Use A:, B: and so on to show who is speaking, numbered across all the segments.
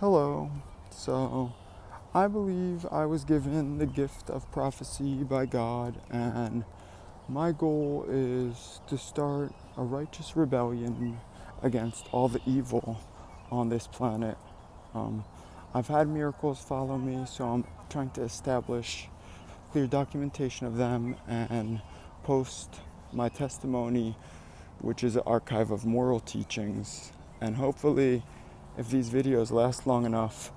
A: Hello. So, I believe I was given the gift of prophecy by God, and my goal is to start a righteous rebellion against all the evil on this planet. Um, I've had miracles follow me, so I'm trying to establish clear documentation of them and post my testimony, which is an archive of moral teachings. And hopefully, if these videos last long enough,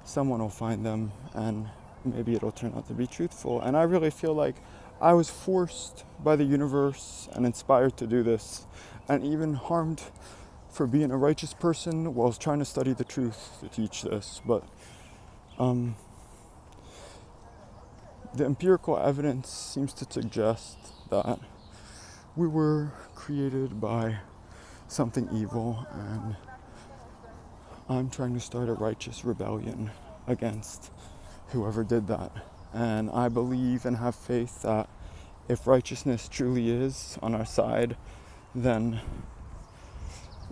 A: someone will find them and maybe it'll turn out to be truthful. And I really feel like I was forced by the universe and inspired to do this, and even harmed for being a righteous person while trying to study the truth to teach this. But the empirical evidence seems to suggest that we were created by something evil, and I'm trying to start a righteous rebellion against whoever did that. And I believe and have faith that if righteousness truly is on our side, then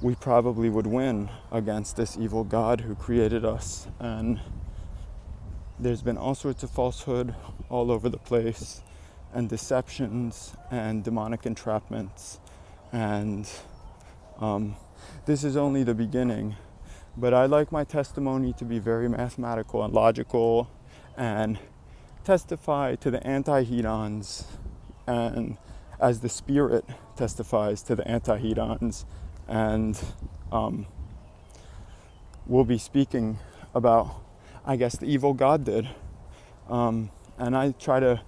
A: we probably would win against this evil God who created us. And there's been all sorts of falsehood all over the place, and deceptions and demonic entrapments. And this is only the beginning. But I like my testimony to be very mathematical and logical, and testify to the anti-hedons, and as the Spirit testifies to the anti-hedons. And we'll be speaking about, I guess, the evil God did. And I try to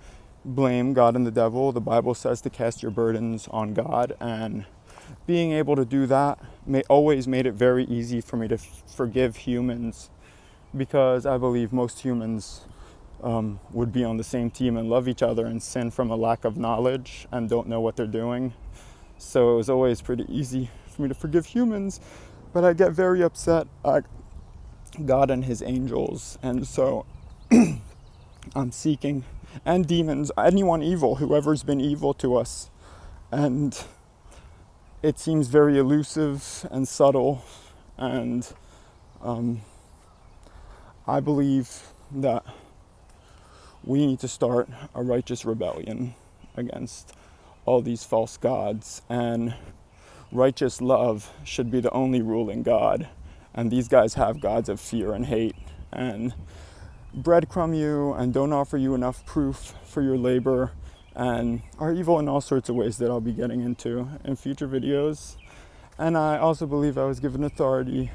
A: blame God and the devil. The Bible says to cast your burdens on God, and being able to do that always made it very easy for me to forgive humans, because I believe most humans would be on the same team and love each other and sin from a lack of knowledge and don't know what they're doing. So it was always pretty easy for me to forgive humans, but I get very upset at God and his angels. And so I'm seeking, and demons, anyone evil, whoever's been evil to us. And it seems very elusive and subtle, and I believe that we need to start a righteous rebellion against all these false gods, and righteous love should be the only ruling God. And these guys have gods of fear and hate, and breadcrumb you and don't offer you enough proof for your labor, and are evil in all sorts of ways that I'll be getting into in future videos. And I also believe I was given authority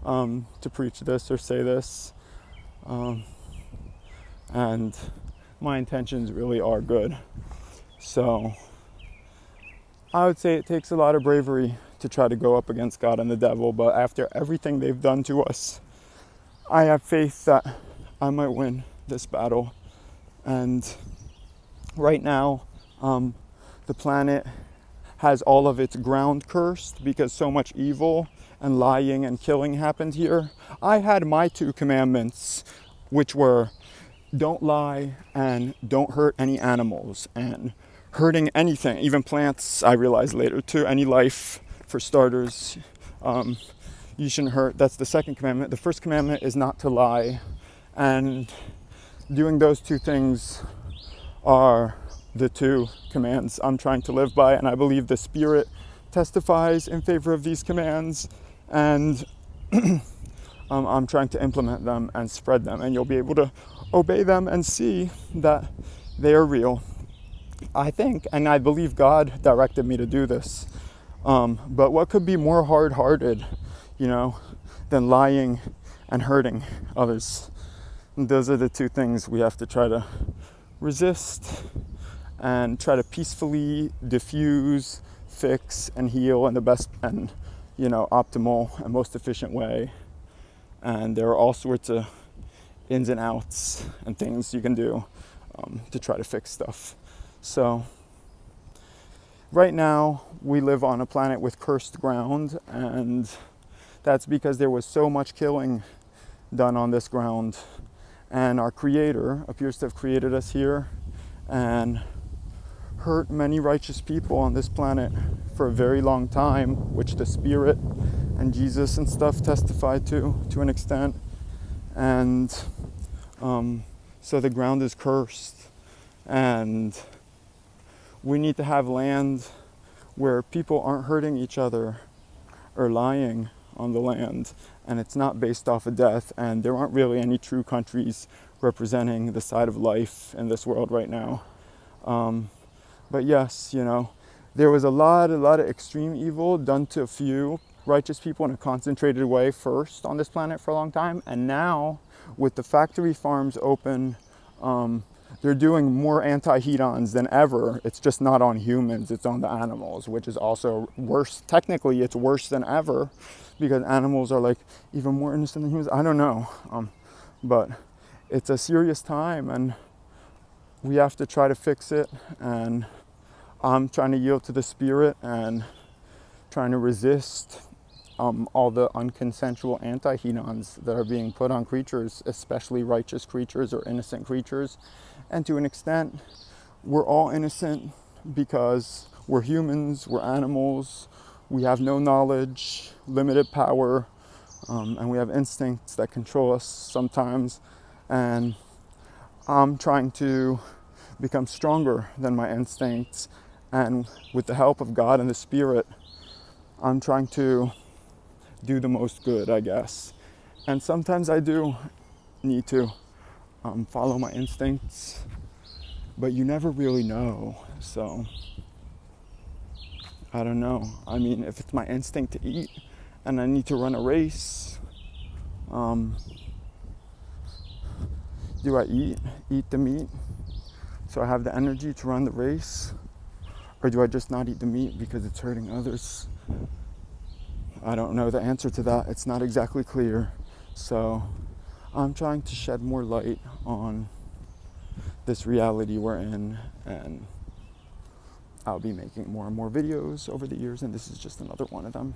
A: to preach this or say this, and my intentions really are good. So I would say it takes a lot of bravery to try to go up against God and the devil, but after everything they've done to us, I have faith that I might win this battle. And right now, the planet has all of its ground cursed because so much evil and lying and killing happened here. I had my 2 commandments, which were don't lie and don't hurt any animals. And hurting anything, even plants, I realized later too, any life for starters, you shouldn't hurt. That's the 2nd commandment. The 1st commandment is not to lie. And doing those 2 things are the 2 commands I'm trying to live by, and I believe the Spirit testifies in favor of these commands, and I'm trying to implement them and spread them, and you'll be able to obey them and see that they are real. I think, and I believe God directed me to do this, but what could be more hard-hearted, than lying and hurting others? And those are the 2 things we have to try to resist and try to peacefully diffuse, fix, and heal in the best and optimal and most efficient way. And there are all sorts of ins and outs and things you can do to try to fix stuff. So right now we live on a planet with cursed ground, and that's because there was so much killing done on this ground. And our Creator appears to have created us here and hurt many righteous people on this planet for a very long time, which the Spirit and Jesus and stuff testify to an extent. And so the ground is cursed, and we need to have land where people aren't hurting each other or lying on the land, and it's not based off of death, and there aren't really any true countries representing the side of life in this world right now. But yes, you know, there was a lot of extreme evil done to a few righteous people in a concentrated way first on this planet for a long time, and now with the factory farms open, they're doing more anti-hedons than ever. It's just not on humans, it's on the animals, which is also worse. Technically, it's worse than ever because animals are like even more innocent than humans. I don't know, but it's a serious time and we have to try to fix it. And I'm trying to yield to the spirit and trying to resist all the unconsensual anti-hedons that are being put on creatures, especially righteous creatures or innocent creatures. And to an extent, we're all innocent because we're humans, we're animals, we have no knowledge, limited power, and we have instincts that control us sometimes. And I'm trying to become stronger than my instincts, and with the help of God and the Spirit, I'm trying to do the most good, I guess. And sometimes I do need to follow my instincts, but you never really know. So I don't know. I mean, if it's my instinct to eat and I need to run a race, do I eat the meat so I have the energy to run the race? Or do I just not eat the meat because it's hurting others? I don't know the answer to that. It's not exactly clear. So I'm trying to shed more light on this reality we're in, and I'll be making more and more videos over the years, and this is just another one of them.